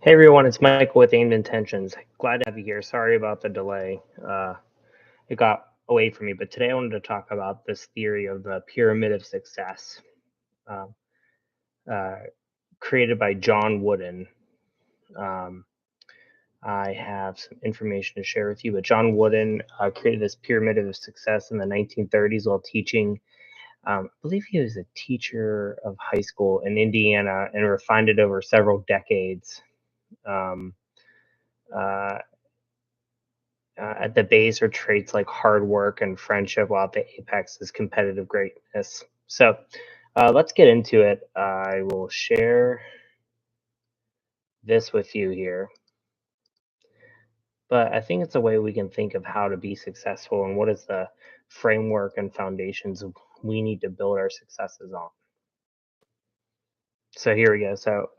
Hey everyone, it's Michael with Aimed Intentions. Glad to have you here. Sorry about the delay. It got away from me, but today I wanted to talk about this theory of the pyramid of success, uh, uh, created by John Wooden. Um, I have some information to share with you, but John Wooden created this pyramid of success in the 1930s while teaching. I believe he was a teacher of high school in Indiana and refined it over several decades. Um, uh, at the base are traits like hard work and friendship, while at the apex is competitive greatness. So let's get into it. I will share this with you here. But I think it's a way we can think of how to be successful and what is the framework and foundations we need to build our successes on. So here we go. So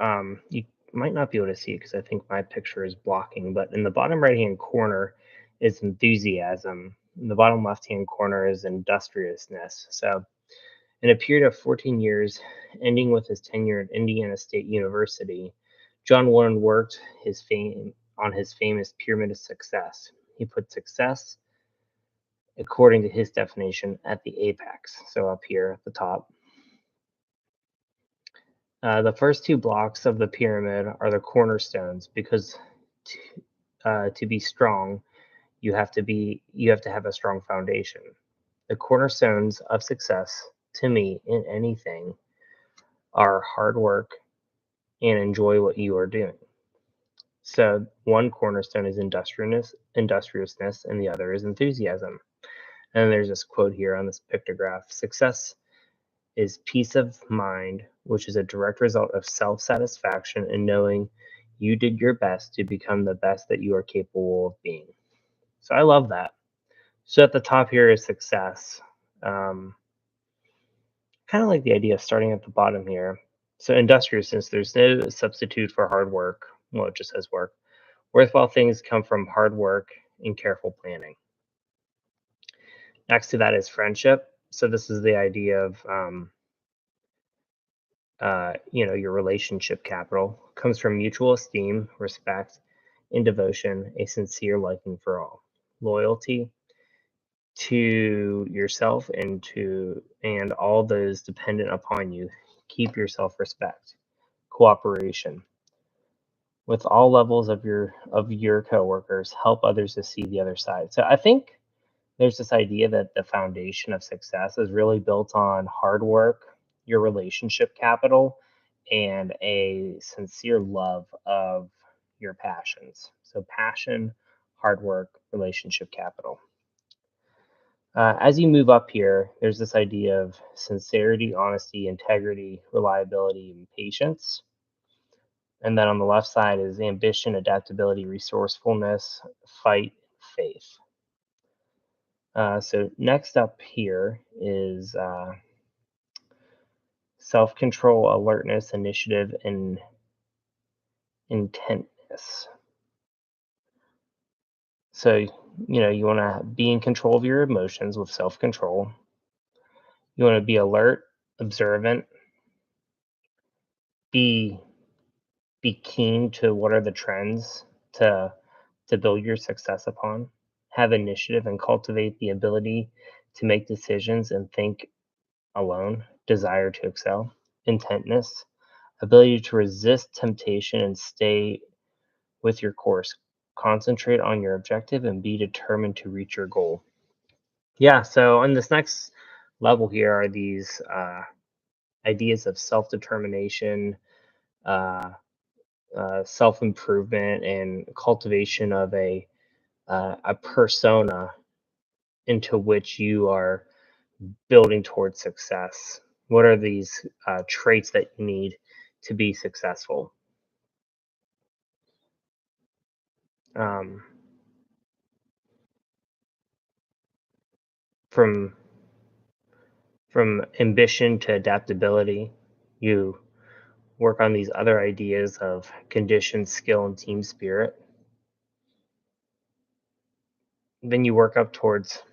you might not be able to see it because I think my picture is blocking, but in the bottom right hand corner is enthusiasm. In the bottom left hand corner is industriousness. So in a period of 14 years, ending with his tenure at Indiana State University, John Warren worked his fame on his famous pyramid of success. He put success, according to his definition, at the apex, so up here at the top. The first two blocks of the pyramid are the cornerstones because to be strong, you have to have a strong foundation. The cornerstones of success, to me, in anything, are hard work and enjoy what you are doing. So one cornerstone is industriousness, and the other is enthusiasm. And there's this quote here on this pictograph: "Success is peace of mind, which is a direct result of self-satisfaction and knowing you did your best to become the best that you are capable of being." So I love that. So at the top here is success. Um, Kind of like the idea of starting at the bottom here. So industriousness, there's no substitute for hard work. Well, it just says work. Worthwhile things come from hard work and careful planning. Next to that is friendship. So this is the idea of, your relationship capital comes from mutual esteem, respect, and devotion, a sincere liking for all, loyalty to yourself and all those dependent upon you. Keep your self-respect, cooperation with all levels of your coworkers. Help others to see the other side. So I think there's this idea that the foundation of success is really built on hard work, your relationship capital, and a sincere love of your passions. So, passion, hard work, relationship capital. As you move up here, there's this idea of sincerity, honesty, integrity, reliability, and patience. And then on the left side is ambition, adaptability, resourcefulness, fight, faith. So next up here is self-control, alertness, initiative, and intentness. So you want to be in control of your emotions with self-control. You want to be alert, observant, be be keen to what are the trends to build your success upon. Have initiative and cultivate the ability to make decisions and think alone. Desire to excel. Intentness, ability to resist temptation and stay with your course. Concentrate on your objective and be determined to reach your goal. Yeah, so on this next level here are these ideas of self determination, uh, self improvement, and cultivation of a persona into which you are building towards success. What are these traits that you need to be successful? Um, from ambition to adaptability, you work on these other ideas of condition, skill, and team spirit. Then you work up towards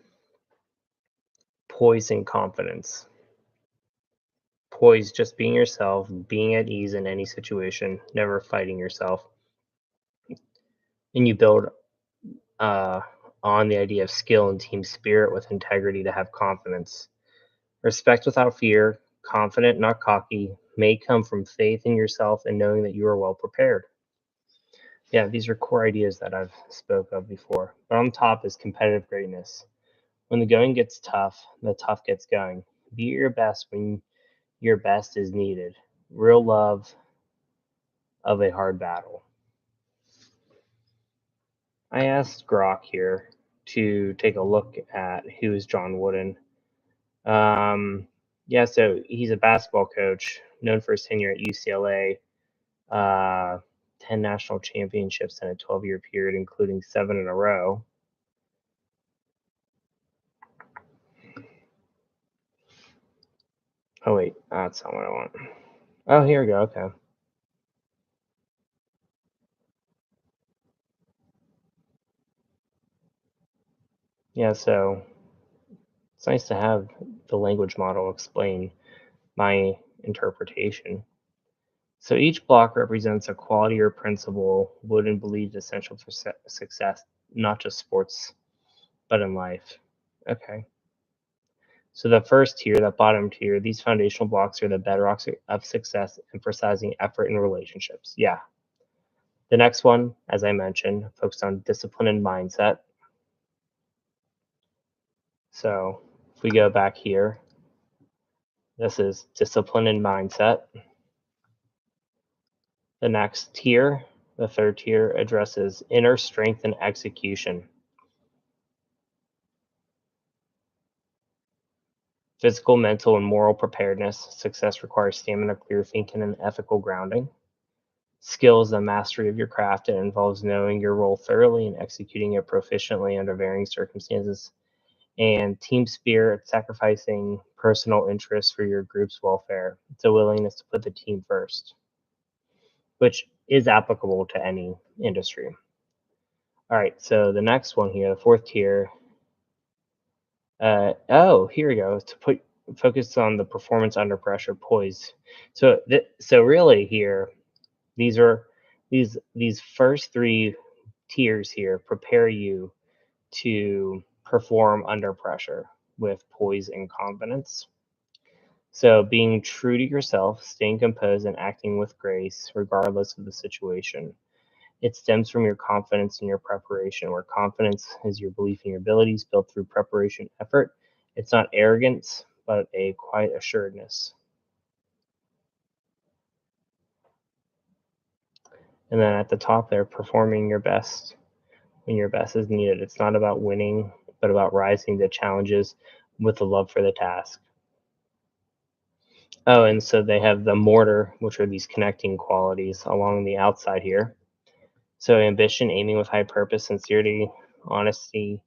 poise and confidence. Poise, just being yourself, being at ease in any situation, never fighting yourself. And you build uh, on the idea of skill and team spirit with integrity to have confidence. Respect without fear, confident, not cocky, may come from faith in yourself and knowing that you are well prepared. Yeah, these are core ideas that I've spoke of before. But on top is competitive greatness. When the going gets tough, the tough gets going. Be at your best when your best is needed. Real love of a hard battle. I asked Grok here to take a look at who is John Wooden. Yeah, so he's a basketball coach known for his tenure at UCLA, uh, 10 national championships in a 12-year period, including 7 in a row. Oh, wait, that's not what I want. Oh, here we go. Okay. Yeah, so it's nice to have the language model explain my interpretation. So each block represents a quality or principle Wooden believes essential for success, not just sports, but in life. Okay. So the first tier, that bottom tier, these foundational blocks are the bedrocks of success, emphasizing effort in relationships. Yeah. The next one, as I mentioned, focused on discipline and mindset. So if we go back here, this is discipline and mindset. The next tier, the third tier, addresses inner strength and execution. Physical, mental, and moral preparedness. Success requires stamina, clear thinking, and ethical grounding. Skill is the mastery of your craft. It involves knowing your role thoroughly and executing it proficiently under varying circumstances. And team spirit, sacrificing personal interests for your group's welfare. It's a willingness to put the team first, which is applicable to any industry. All right, so the next one here, the fourth tier. Here we go. To put focus on the performance under pressure, poise. So really here, these are these first three tiers here prepare you to perform under pressure with poise and confidence. So being true to yourself, staying composed, and acting with grace, regardless of the situation. It stems from your confidence in your preparation, where confidence is your belief in your abilities built through preparation effort. It's not arrogance, but a quiet assuredness. And then at the top there, performing your best when your best is needed. It's not about winning, but about rising to challenges with a love for the task. Oh, and so they have the mortar, which are these connecting qualities along the outside here. So ambition, aiming with high purpose, sincerity, honesty,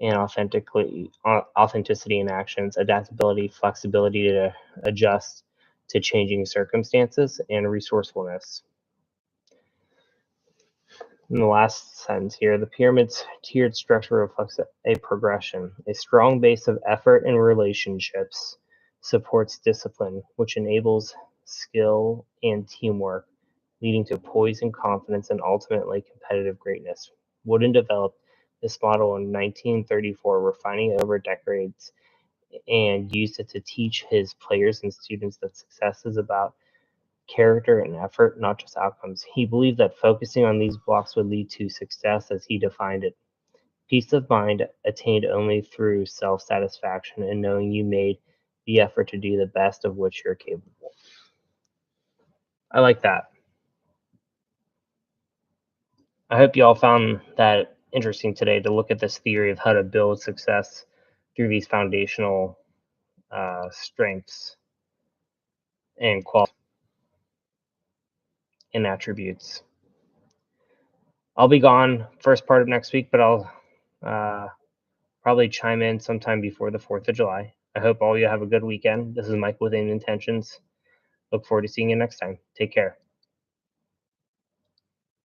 and authenticity in actions, adaptability, flexibility to adjust to changing circumstances, and resourcefulness. In the last sentence here, the pyramid's tiered structure reflects a progression. A strong base of effort and relationships supports discipline, which enables skill and teamwork, leading to poise and confidence and ultimately competitive greatness. Wooden developed this model in 1934, refining it over decades, and used it to teach his players and students that success is about character and effort, not just outcomes. He believed that focusing on these blocks would lead to success as he defined it. Peace of mind attained only through self satisfaction and knowing you made the effort to do the best of which you're capable. I like that. I hope you all found that interesting today to look at this theory of how to build success through these foundational strengths and qualities and attributes. I'll be gone first part of next week, but I'll uh, probably chime in sometime before the 4th of July. I hope all you have a good weekend. This is Mike with Intentions. Look forward to seeing you next time. Take care.